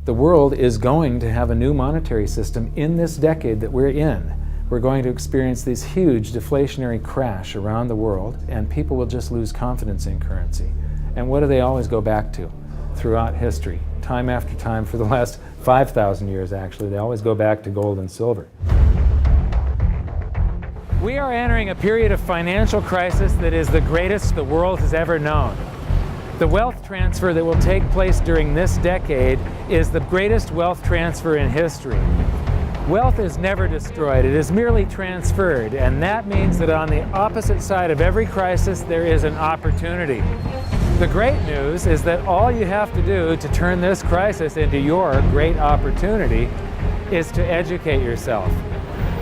The world is going to have a new monetary system in this decade that we're in. We're going to experience this huge deflationary crash around the world, and people will just lose confidence in currency. And what do they always go back to throughout history? Time after time, for the last 5,000 years actually, they always go back to gold and silver. We are entering a period of financial crisis that is the greatest the world has ever known. The wealth transfer that will take place during this decade is the greatest wealth transfer in history. Wealth is never destroyed, it is merely transferred, and that means that on the opposite side of every crisis there is an opportunity. The great news is that all you have to do to turn this crisis into your great opportunity is to educate yourself.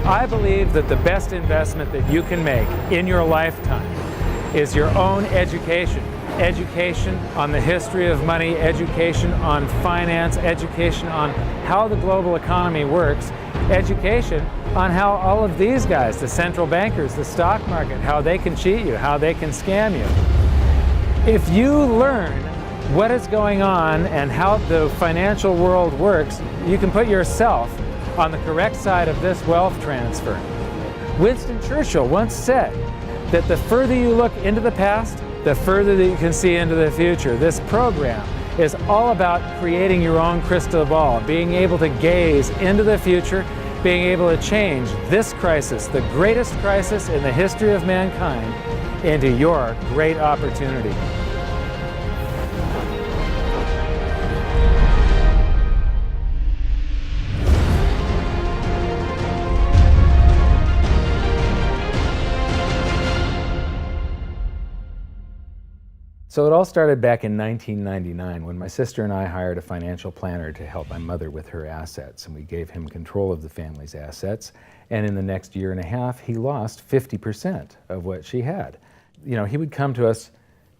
I believe that the best investment that you can make in your lifetime is your own education. Education on the history of money, education on finance, education on how the global economy works, education on how all of these guys, the central bankers, the stock market, how they can cheat you, how they can scam you. If you learn what is going on and how the financial world works, you can put yourself on the correct side of this wealth transfer. Winston Churchill once said that the further you look into the past, the further that you can see into the future. This program is all about creating your own crystal ball, being able to gaze into the future, being able to change this crisis, the greatest crisis in the history of mankind, into your great opportunity. So it all started back in 1999 when my sister and I hired a financial planner to help my mother with her assets, and we gave him control of the family's assets, and in the next year and a half he lost 50% of what she had. You know, he would come to us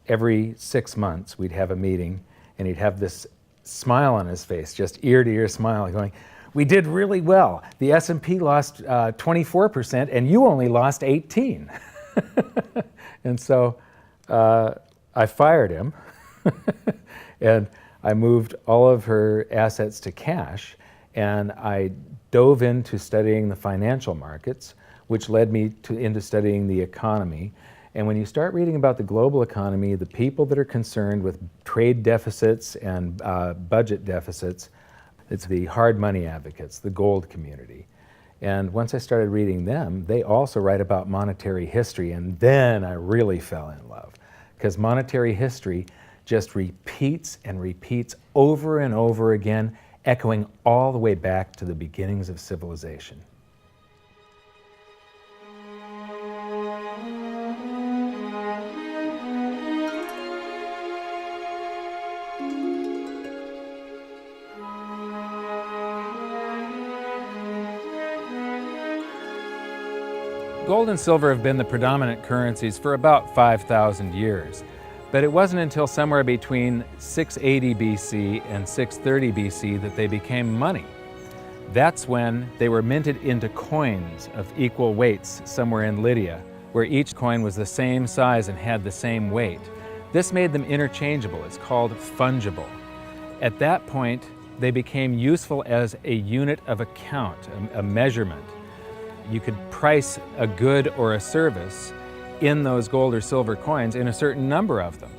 every 6 months, we'd have a meeting, and he'd have this smile on his face, just ear to ear smile, going, "We did really well. The S&P lost 24% and you only lost 18." And so I fired him and I moved all of her assets to cash, and I dove into studying the financial markets, which led me into studying the economy. And when you start reading about the global economy, the people that are concerned with trade deficits and budget deficits, it's the hard money advocates, the gold community. And once I started reading them, they also write about monetary history, and then I really fell in love. Because monetary history just repeats and repeats over and over again, echoing all the way back to the beginnings of civilization. Gold and silver have been the predominant currencies for about 5,000 years, but it wasn't until somewhere between 680 BC and 630 BC that they became money. That's when they were minted into coins of equal weights somewhere in Lydia, where each coin was the same size and had the same weight. This made them interchangeable. It's called fungible. At that point, they became useful as a unit of account, a measurement. You could price a good or a service in those gold or silver coins in a certain number of them.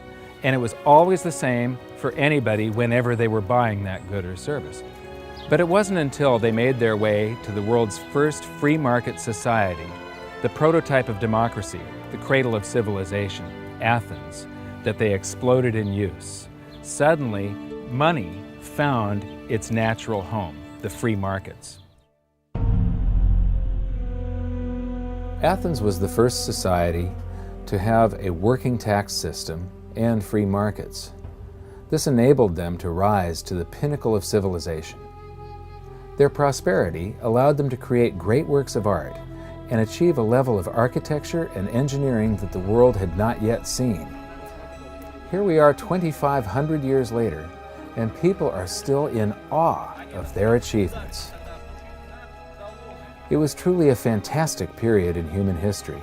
And it was always the same for anybody whenever they were buying that good or service. But it wasn't until they made their way to the world's first free market society, the prototype of democracy, the cradle of civilization, Athens, that they exploded in use. Suddenly, money found its natural home, the free markets. Athens was the first society to have a working tax system and free markets. This enabled them to rise to the pinnacle of civilization. Their prosperity allowed them to create great works of art and achieve a level of architecture and engineering that the world had not yet seen. Here we are 2,500 years later, and people are still in awe of their achievements. It was truly a fantastic period in human history,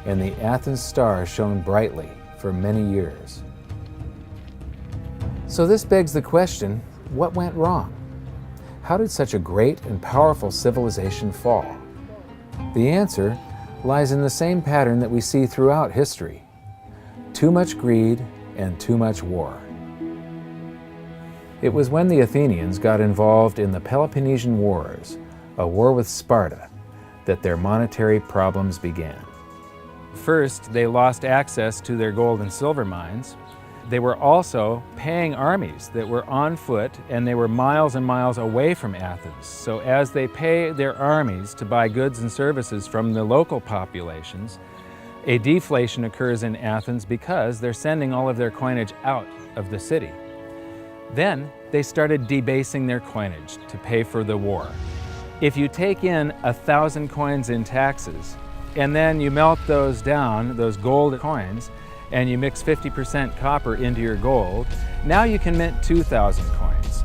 and the Athens star shone brightly for many years. So this begs the question, what went wrong? how did such a great and powerful civilization fall? The answer lies in the same pattern that we see throughout history: too much greed and too much war. It was when the Athenians got involved in the Peloponnesian Wars, a war with Sparta, that their monetary problems began. First, they lost access to their gold and silver mines. They were also paying armies that were on foot, and they were miles and miles away from Athens. So as they pay their armies to buy goods and services from the local populations, a deflation occurs in Athens because they're sending all of their coinage out of the city. Then they started debasing their coinage to pay for the war. If you take in 1,000 coins in taxes, and then you melt those down, those gold coins, and you mix 50% copper into your gold, now you can mint 2,000 coins.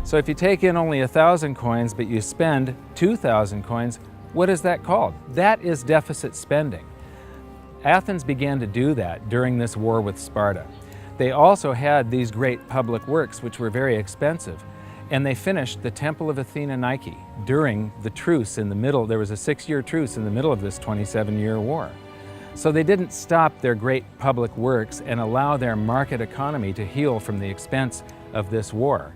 So if you take in only 1,000 coins, but you spend 2,000 coins, what is that called? That is deficit spending. Athens began to do that during this war with Sparta. They also had these great public works, which were very expensive, and they finished the Temple of Athena Nike during the truce in the middle. There was a 6-year truce in the middle of this 27-year war. So they didn't stop their great public works and allow their market economy to heal from the expense of this war.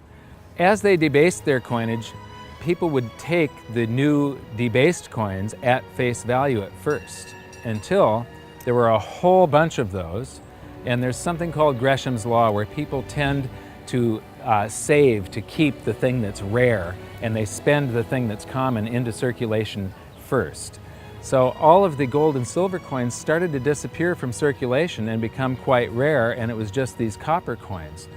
As they debased their coinage, people would take the new debased coins at face value at first, until there were a whole bunch of those. And there's something called Gresham's Law, where people tend to save to keep the thing that's rare, and they spend the thing that's common into circulation first. So all of the gold and silver coins started to disappear from circulation and become quite rare, and it was just these copper coins.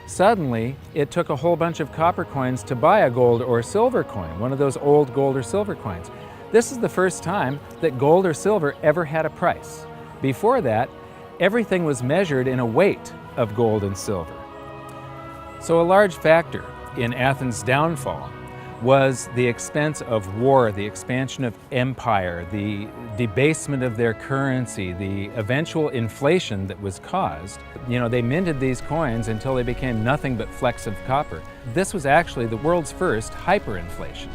Suddenly, it took a whole bunch of copper coins to buy a gold or silver coin, one of those old gold or silver coins. This is the first time that gold or silver ever had a price. Before that, everything was measured in a weight of gold and silver. So a large factor in Athens' downfall was the expense of war, the expansion of empire, the debasement of their currency, the eventual inflation that was caused. You know, they minted these coins until they became nothing but flecks of copper. This was actually the world's first hyperinflation.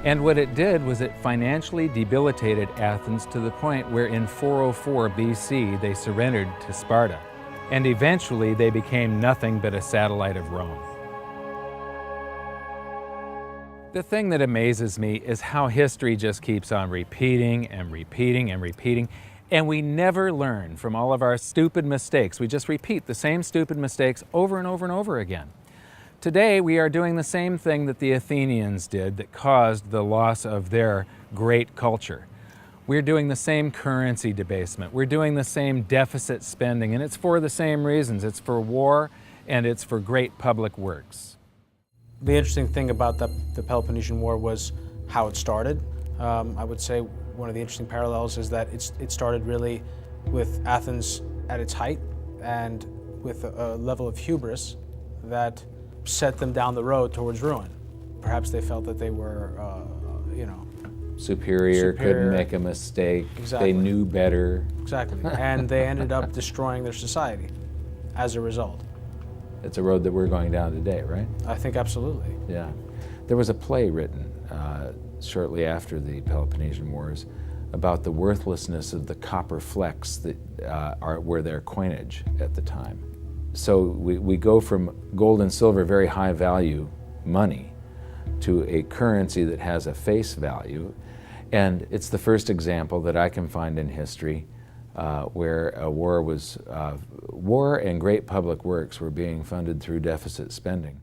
And what it did was it financially debilitated Athens to the point where in 404 BC they surrendered to Sparta. And eventually they became nothing but a satellite of Rome. The thing that amazes me is how history just keeps on repeating and repeating and repeating, and we never learn from all of our stupid mistakes. We just repeat the same stupid mistakes over and over and over again. Today, we are doing the same thing that the Athenians did that caused the loss of their great culture. We're doing the same currency debasement. We're doing the same deficit spending, and it's for the same reasons. It's for war, and it's for great public works. The interesting thing about the Peloponnesian War was how it started. I would say one of the interesting parallels is that it started really with Athens at its height and with a level of hubris that set them down the road towards ruin. Perhaps they felt that they were, superior, couldn't make a mistake. Exactly. They knew better. Exactly. And they ended up destroying their society as a result. It's a road that we're going down today, right? I think absolutely. Yeah. There was a play written shortly after the Peloponnesian Wars about the worthlessness of the copper flecks that were their coinage at the time. So we go from gold and silver, very high value money, to a currency that has a face value. And it's the first example that I can find in history where a war and great public works were being funded through deficit spending.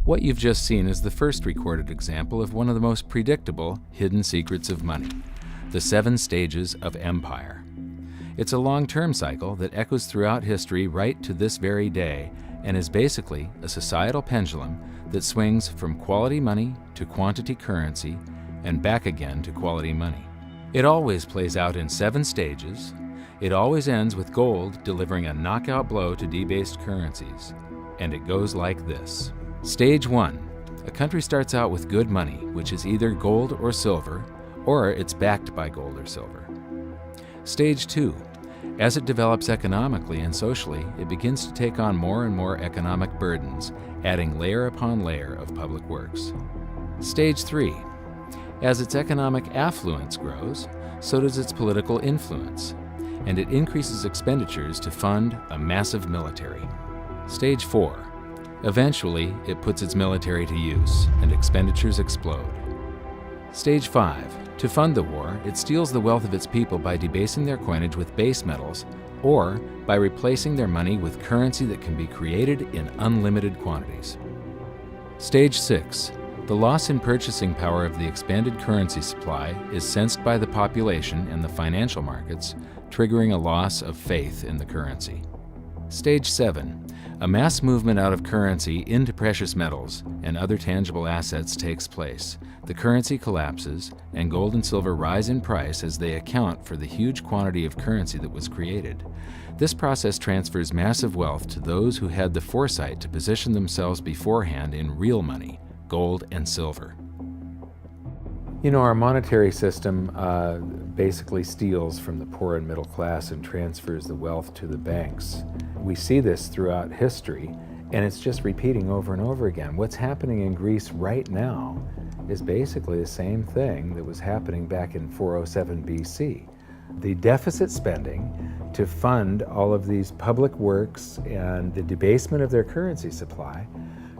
What you've just seen is the first recorded example of one of the most predictable hidden secrets of money, the 7 stages of empire. It's a long-term cycle that echoes throughout history right to this very day and is basically a societal pendulum that swings from quality money to quantity currency and back again to quality money. It always plays out in 7 stages. It always ends with gold delivering a knockout blow to debased currencies. And it goes like this. Stage 1. A country starts out with good money, which is either gold or silver, or it's backed by gold or silver. Stage 2. As it develops economically and socially, it begins to take on more and more economic burdens, adding layer upon layer of public works. Stage 3. As its economic affluence grows, so does its political influence, and it increases expenditures to fund a massive military. Stage 4. Eventually, it puts its military to use, and expenditures explode. Stage 5. To fund the war, it steals the wealth of its people by debasing their coinage with base metals, or by replacing their money with currency that can be created in unlimited quantities. Stage 6. The loss in purchasing power of the expanded currency supply is sensed by the population and the financial markets, triggering a loss of faith in the currency. Stage 7. A mass movement out of currency into precious metals and other tangible assets takes place. The currency collapses, and gold and silver rise in price as they account for the huge quantity of currency that was created. This process transfers massive wealth to those who had the foresight to position themselves beforehand in real money, gold and silver. You know, our monetary system basically steals from the poor and middle class and transfers the wealth to the banks. We see this throughout history, and it's just repeating over and over again. What's happening in Greece right now is basically the same thing that was happening back in 407 BC. The deficit spending to fund all of these public works and the debasement of their currency supply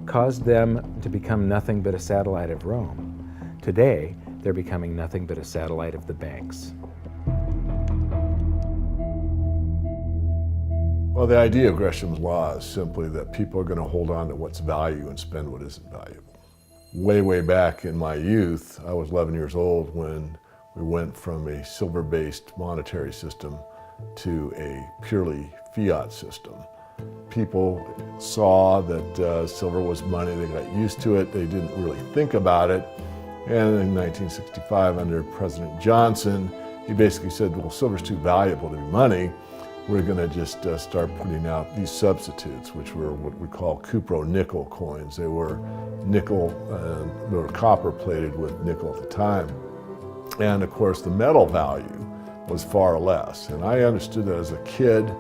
caused them to become nothing but a satellite of Rome. Today, they're becoming nothing but a satellite of the banks. Well, the idea of Gresham's law is simply that people are going to hold on to what's value and spend what isn't valuable. Way back in my youth, I was 11 years old when we went from a silver-based monetary system to a purely fiat system. People saw that silver was money, they got used to it, they didn't really think about it. And in 1965, under President Johnson, he basically said, well, silver's too valuable to be money. We're going to just start putting out these substitutes, which were what we call cupro-nickel coins. They were nickel, they were copper plated with nickel at the time. And of course, the metal value was far less. And I understood that as a kid,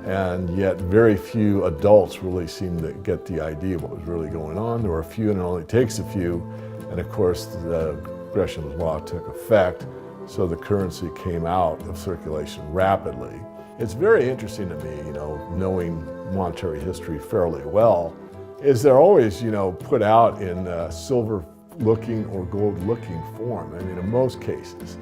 and yet very few adults really seemed to get the idea of what was really going on. There were a few, and it only takes a few. And of course, the Gresham's law took effect, so the currency came out of circulation rapidly. It's very interesting to me, knowing monetary history fairly well, is they're always, put out in silver-looking or gold-looking form. I mean, in most cases,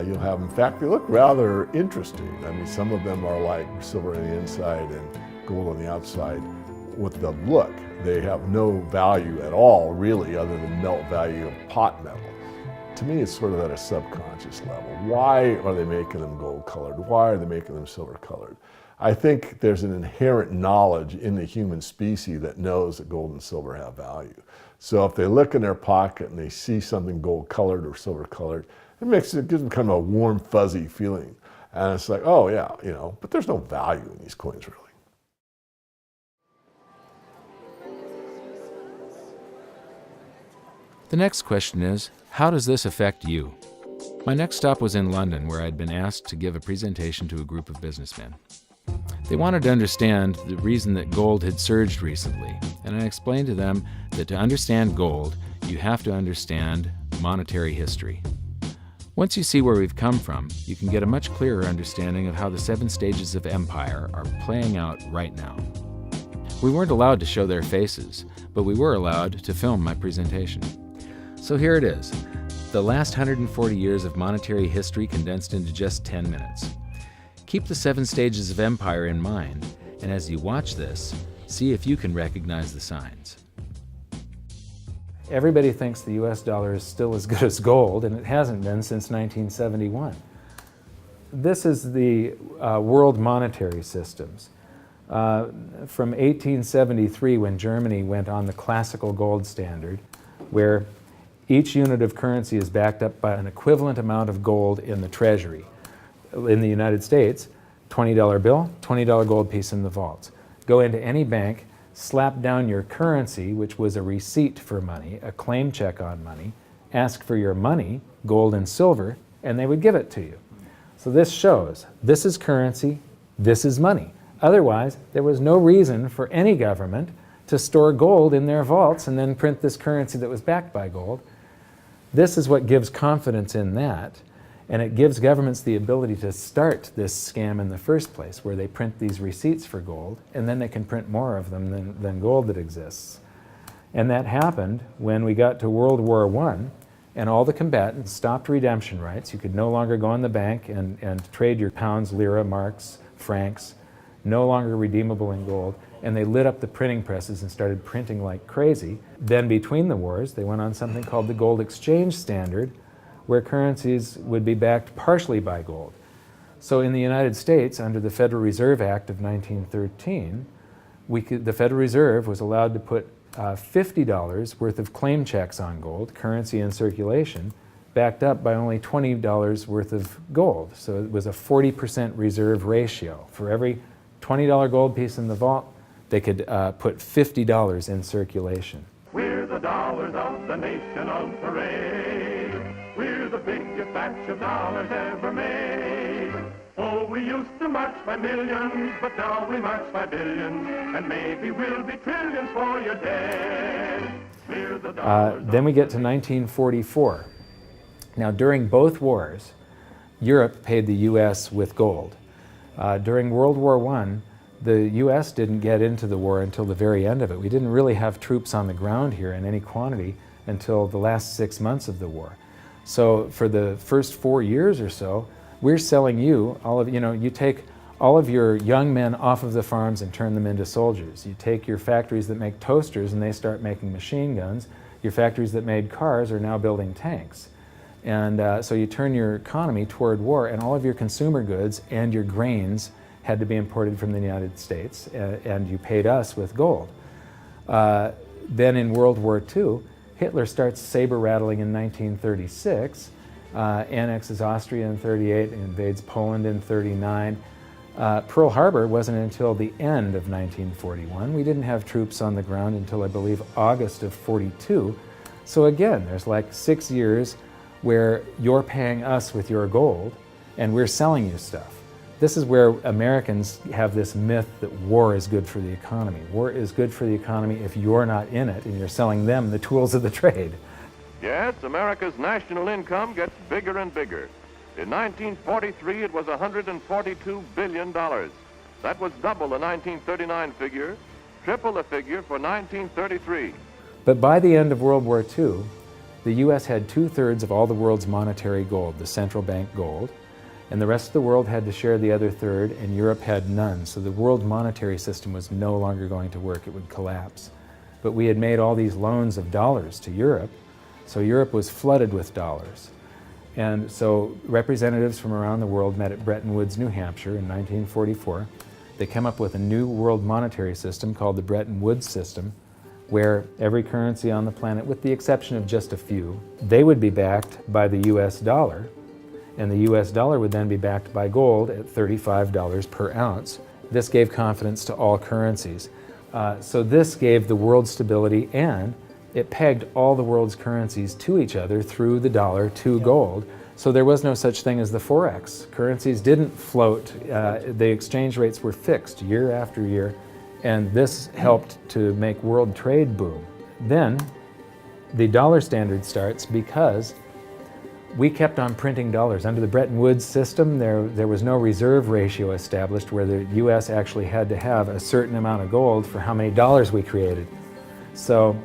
you'll have, in fact, they look rather interesting. I mean, some of them are like silver on the inside and gold on the outside with the look. They have no value at all, really, other than melt value of pot metal. To me, it's sort of at a subconscious level. Why are they making them gold-colored? Why are they making them silver-colored? I think there's an inherent knowledge in the human species that knows that gold and silver have value. So if they look in their pocket and they see something gold-colored or silver-colored, it gives them kind of a warm, fuzzy feeling. And it's like, oh yeah, but there's no value in these coins, really. The next question is, how does this affect you? My next stop was in London, where I'd been asked to give a presentation to a group of businessmen. They wanted to understand the reason that gold had surged recently, and I explained to them that to understand gold, you have to understand monetary history. Once you see where we've come from, you can get a much clearer understanding of how the 7 stages of empire are playing out right now. We weren't allowed to show their faces, but we were allowed to film my presentation. So here it is, the last 140 years of monetary history condensed into just 10 minutes. Keep the 7 stages of empire in mind, and as you watch this, see if you can recognize the signs. Everybody thinks the US dollar is still as good as gold, and it hasn't been since 1971. This is the world monetary systems. From 1873, when Germany went on the classical gold standard, where each unit of currency is backed up by an equivalent amount of gold in the treasury. In the United States, $20 bill, $20 gold piece in the vaults. Go into any bank, slap down your currency, which was a receipt for money, a claim check on money, ask for your money, gold and silver, and they would give it to you. So So this shows this is currency, this is money. Otherwise, there was no reason for any government to store gold in their vaults and then print this currency that was backed by gold. This is what gives confidence in that, and it gives governments the ability to start this scam in the first place, where they print these receipts for gold, and then they can print more of them than gold that exists. And that happened when we got to World War I, and all the combatants stopped redemption rights. You could no longer go in the bank and trade your pounds, lira, marks, francs, no longer redeemable in gold, and they lit up the printing presses and started printing like crazy. Then between the wars, they went on something called the gold exchange standard, where currencies would be backed partially by gold. So in the United States, under the Federal Reserve Act of 1913, the Federal Reserve was allowed to put $50 worth of claim checks on gold, currency in circulation, backed up by only $20 worth of gold. So it was a 40% reserve ratio. For every $20 gold piece in the vault, they could put $50 in circulation. We're the dollars of the nation on parade. We're the biggest batch of dollars ever made. Oh, we used to march by millions, but now we march by billions, and maybe we'll be trillions for your dead. We're the dollars. Then we get to 1944. Now, during both wars, Europe paid the U.S. with gold. During World War I, the U.S. didn't get into the war until the very end of it. We didn't really have troops on the ground here in any quantity until the last 6 months of the war. So for the first 4 years or so, we're selling you, you take all of your young men off of the farms and turn them into soldiers. You take your factories that make toasters and they start making machine guns. Your factories that made cars are now building tanks. And so you turn your economy toward war, and all of your consumer goods and your grains had to be imported from the United States, and you paid us with gold. Then in World War II, Hitler starts saber rattling in 1936, annexes Austria in 38, invades Poland in 39. Pearl Harbor wasn't until the end of 1941. We didn't have troops on the ground until, I believe, August of 42. So again, there's like 6 years where you're paying us with your gold and we're selling you stuff. This is where Americans have this myth that war is good for the economy. War is good for the economy if you're not in it and you're selling them the tools of the trade. Yes, America's national income gets bigger and bigger. In 1943, it was $142 billion. That was double the 1939 figure, triple the figure for 1933. But by the end of World War II, the U.S. had 2/3 of all the world's monetary gold, the central bank gold, and the rest of the world had to share the other third, and Europe had none. So the world monetary system was no longer going to work. It would collapse. But we had made all these loans of dollars to Europe, so Europe was flooded with dollars. And so representatives from around the world met at Bretton Woods, New Hampshire in 1944. They came up with a new world monetary system called the Bretton Woods system, where every currency on the planet, with the exception of just a few, they would be backed by the US dollar, and the US dollar would then be backed by gold at $35 per ounce. This gave confidence to all currencies. So this gave the world stability, and it pegged all the world's currencies to each other through the dollar to gold. So there was no such thing as the Forex. Currencies didn't float. The exchange rates were fixed year after year, and this helped to make world trade boom. Then the dollar standard starts because we kept on printing dollars. Under the Bretton Woods system, there was no reserve ratio established where the US actually had to have a certain amount of gold for how many dollars we created. So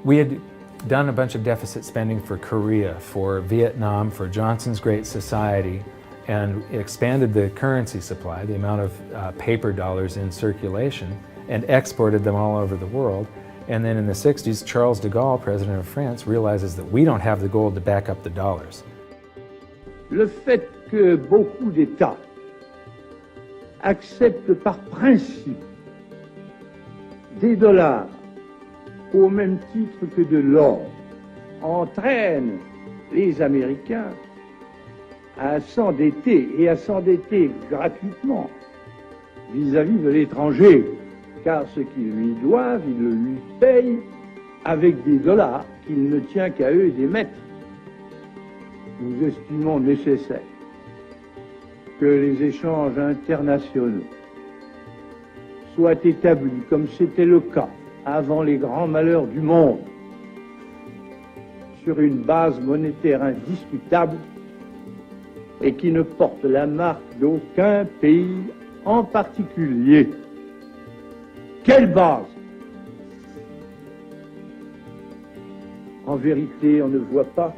we had done a bunch of deficit spending for Korea, for Vietnam, for Johnson's Great Society, and expanded the currency supply, the amount of paper dollars in circulation, and exported them all over the world. And then in the 60s, Charles de Gaulle, president of France, realizes that we don't have the gold to back up the dollars. Le fait que beaucoup d'États acceptent par principe des dollars au même titre que de l'or entraîne les Américains à s'endetter, et à s'endetter gratuitement vis-à-vis de l'étranger, car ce qu'ils lui doivent, ils le lui payent avec des dollars qu'il ne tient qu'à eux d'émettre. Nous estimons nécessaire que les échanges internationaux soient établis comme c'était le cas avant les grands malheurs du monde, sur une base monétaire indiscutable et qui ne porte la marque d'aucun pays en particulier. Quelle base? En vérité, on ne voit pas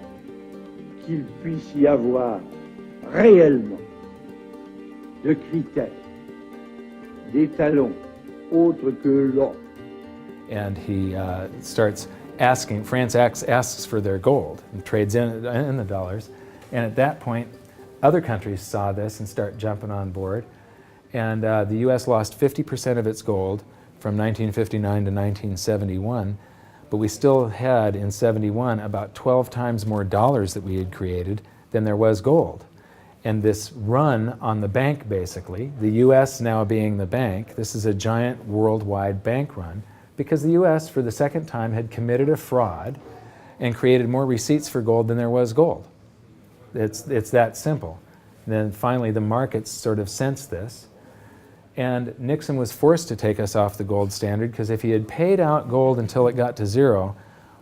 qu'il puisse y avoir réellement de critères, d'étalons autres que l'or. And he starts asking, France asks for their gold and trades in the dollars. And at that point, other countries saw this and start jumping on board. And the U.S. lost 50% of its gold from 1959 to 1971. But we still had, in 71, about 12 times more dollars that we had created than there was gold. And this run on the bank, basically, the U.S. now being the bank, this is a giant worldwide bank run, because the U.S., for the second time, had committed a fraud and created more receipts for gold than there was gold. It's that simple. Then finally, the markets sort of sensed this. And Nixon was forced to take us off the gold standard, because if he had paid out gold until it got to zero,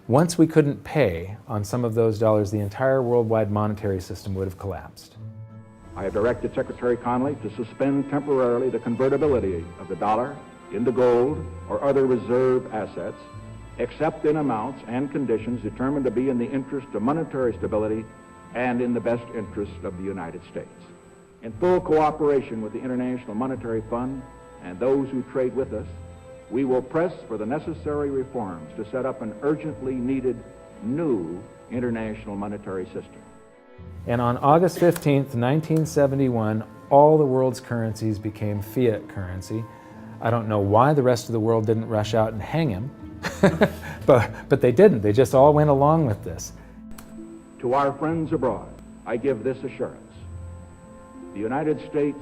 once we couldn't pay on some of those dollars, the entire worldwide monetary system would have collapsed. I have directed Secretary Connally to suspend temporarily the convertibility of the dollar into gold or other reserve assets, except in amounts and conditions determined to be in the interest of monetary stability and in the best interest of the United States. In full cooperation with the International Monetary Fund and those who trade with us, we will press for the necessary reforms to set up an urgently needed new international monetary system. And on August 15th, 1971, all the world's currencies became fiat currency. I don't know why the rest of the world didn't rush out and hang him, but they didn't. They just all went along with this. To our friends abroad, I give this assurance. The United States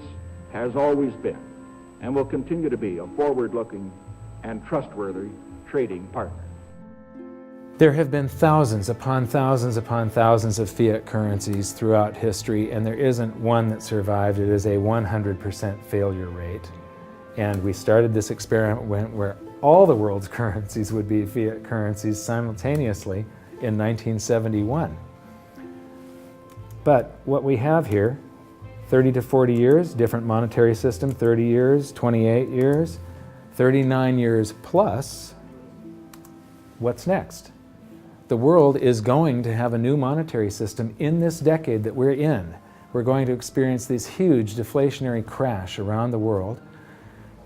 has always been and will continue to be a forward-looking and trustworthy trading partner. There have been thousands upon thousands upon thousands of fiat currencies throughout history, and there isn't one that survived. It is a 100% failure rate. And we started this experiment where all the world's currencies would be fiat currencies simultaneously in 1971. But what we have here, 30 to 40 years, different monetary system, 30 years, 28 years, 39 years plus, what's next? The world is going to have a new monetary system in this decade that we're in. We're going to experience this huge deflationary crash around the world.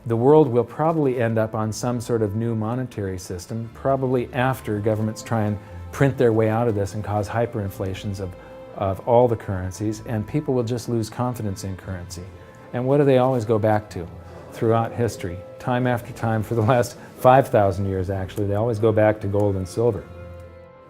The world will probably end up on some sort of new monetary system, probably after governments try and print their way out of this and cause hyperinflations of all the currencies, and people will just lose confidence in currency. And what do they always go back to throughout history? Time after time, for the last 5,000 years actually, they always go back to gold and silver.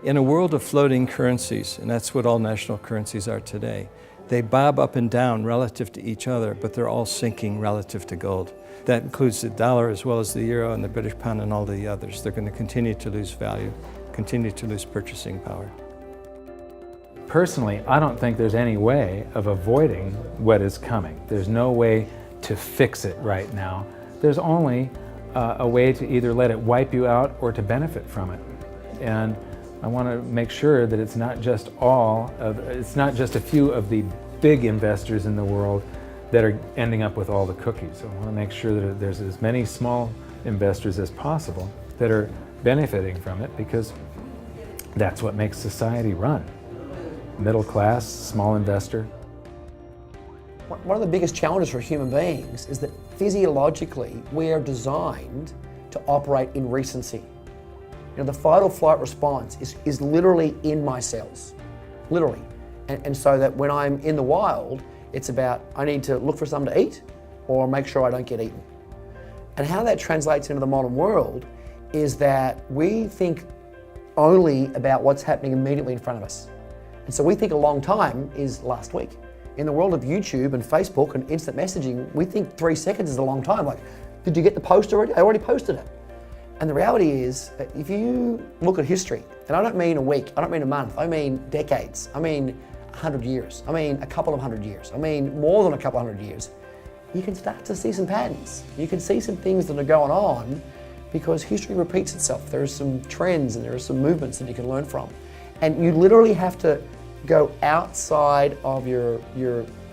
In a world of floating currencies, and that's what all national currencies are today, they bob up and down relative to each other, but they're all sinking relative to gold. That includes the dollar as well as the euro and the British pound and all the others. They're going to continue to lose value, continue to lose purchasing power. Personally, I don't think there's any way of avoiding what is coming. There's no way to fix it right now. There's only a way to either let it wipe you out or to benefit from it. And I want to make sure that it's not just a few of the big investors in the world that are ending up with all the cookies. I want to make sure that there's as many small investors as possible that are benefiting from it, because that's what makes society run. Middle class, small investor. One of the biggest challenges for human beings is that physiologically we are designed to operate in recency. You know, the fight or flight response is literally in my cells, literally. And so that when I'm in the wild, it's about I need to look for something to eat or make sure I don't get eaten. And how that translates into the modern world is that we think only about what's happening immediately in front of us. And so we think a long time is last week. In the world of YouTube and Facebook and instant messaging, we think 3 seconds is a long time. Like, did you get the post already? I already posted it. And the reality is, if you look at history, and I don't mean a week, I don't mean a month, I mean decades, I mean 100 years, I mean a couple of 100 years, I mean more than a couple of 100 years, you can start to see some patterns. You can see some things that are going on because history repeats itself. There are some trends and there are some movements that you can learn from. And you literally have to go outside of your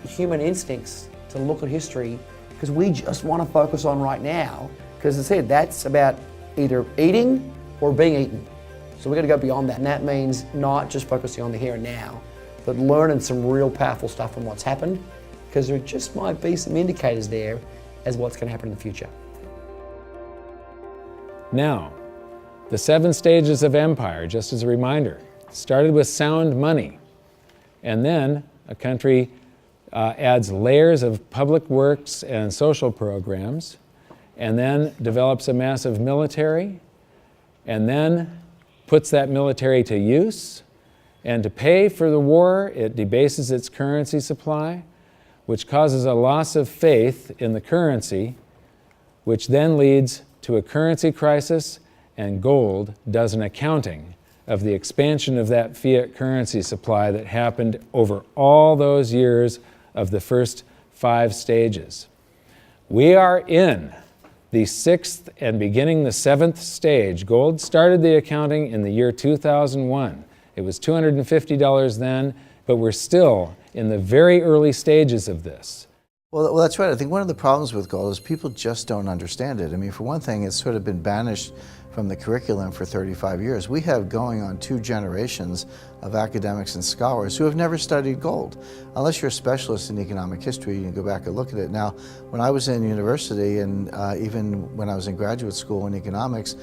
human instincts to look at history, because we just want to focus on right now, because as I said, that's about either eating or being eaten. So we've got to go beyond that, and that means not just focusing on the here and now, but learning some real powerful stuff from what's happened, because there just might be some indicators there as what's going to happen in the future. Now, the 7 stages of empire, just as a reminder, started with sound money, and then a country adds layers of public works and social programs, and then develops a massive military, and then puts that military to use, and to pay for the war, it debases its currency supply, which causes a loss of faith in the currency, which then leads to a currency crisis, and gold does an accounting of the expansion of that fiat currency supply that happened over all those years of the first 5 stages. We are in the 6th and beginning the 7th stage. Gold started the accounting in the year 2001. It was $250 then, but we're still in the very early stages of this. Well, that's right. I think one of the problems with gold is people just don't understand it. I mean, for one thing, it's sort of been banished from the curriculum for 35 years. We have going on 2 generations of academics and scholars who have never studied gold. Unless you're a specialist in economic history, you can go back and look at it. Now, when I was in university and even when I was in graduate school in economics,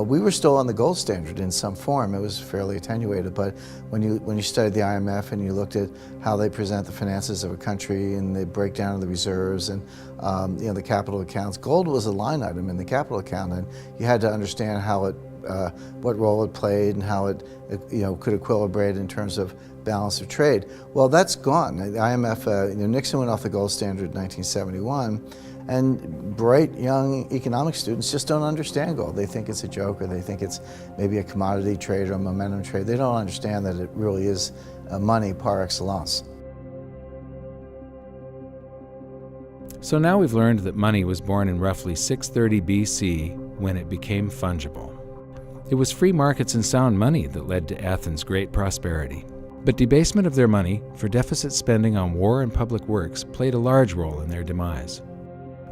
we were still on the gold standard in some form. It was fairly attenuated, but when you studied the IMF and you looked at how they present the finances of a country and the breakdown of the reserves and the capital accounts, gold was a line item in the capital account, and you had to understand how it, what role it played and how it could equilibrate in terms of balance of trade. Well, that's gone. The IMF, Nixon went off the gold standard in 1971, and bright young economic students just don't understand gold. They think it's a joke, or they think it's maybe a commodity trade or a momentum trade. They don't understand that it really is money par excellence. So now we've learned that money was born in roughly 630 BC when it became fungible. It was free markets and sound money that led to Athens' great prosperity. But debasement of their money for deficit spending on war and public works played a large role in their demise.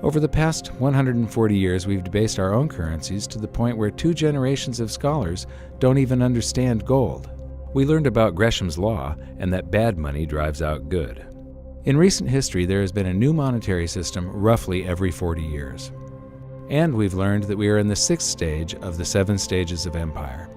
Over the past 140 years, we've debased our own currencies to the point where 2 generations of scholars don't even understand gold. We learned about Gresham's law and that bad money drives out good. In recent history, there has been a new monetary system roughly every 40 years. And we've learned that we are in the 6th stage of the 7 stages of empire.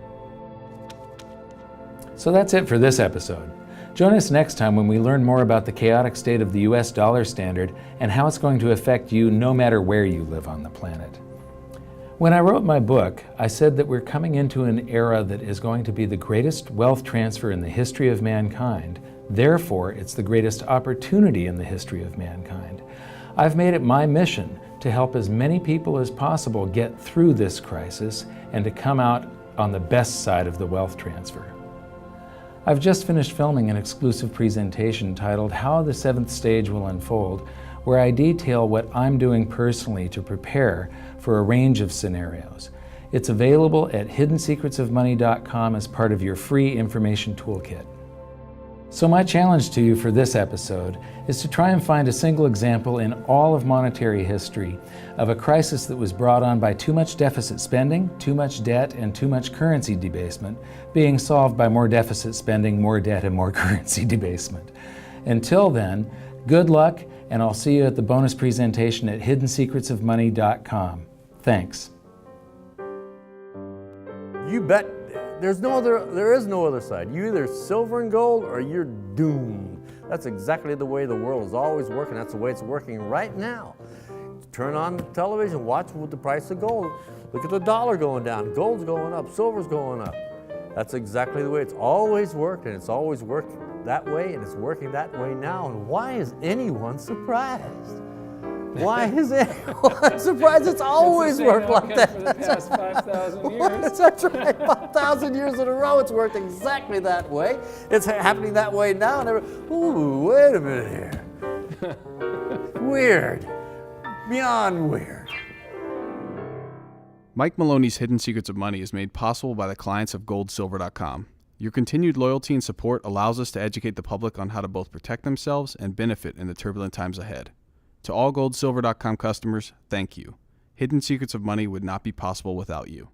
So that's it for this episode. Join us next time when we learn more about the chaotic state of the US dollar standard and how it's going to affect you no matter where you live on the planet. When I wrote my book, I said that we're coming into an era that is going to be the greatest wealth transfer in the history of mankind. Therefore, it's the greatest opportunity in the history of mankind. I've made it my mission to help as many people as possible get through this crisis and to come out on the best side of the wealth transfer. I've just finished filming an exclusive presentation titled How the 7th Stage Will Unfold, where I detail what I'm doing personally to prepare for a range of scenarios. It's available at hiddensecretsofmoney.com as part of your free information toolkit. So my challenge to you for this episode is to try and find a single example in all of monetary history of a crisis that was brought on by too much deficit spending, too much debt, and too much currency debasement being solved by more deficit spending, more debt, and more currency debasement. Until then, good luck, and I'll see you at the bonus presentation at hiddensecretsofmoney.com. Thanks. You bet. There is no other side. You either silver and gold or you're doomed. That's exactly the way the world is always working. That's the way it's working right now. Turn on the television, watch the price of gold. Look at the dollar going down, gold's going up, silver's going up. That's exactly the way it's always worked, and it's always worked that way, and it's working that way now. And why is anyone surprised? Why is it? I'm surprised it's always worked like that. For the past 5,000 years. That's right, 5,000 years in a row, it's worked exactly that way. It's happening that way now. And ooh, wait a minute here. Weird. Beyond weird. Mike Maloney's Hidden Secrets of Money is made possible by the clients of goldsilver.com. Your continued loyalty and support allows us to educate the public on how to both protect themselves and benefit in the turbulent times ahead. To all goldsilver.com customers, thank you. Hidden Secrets of Money would not be possible without you.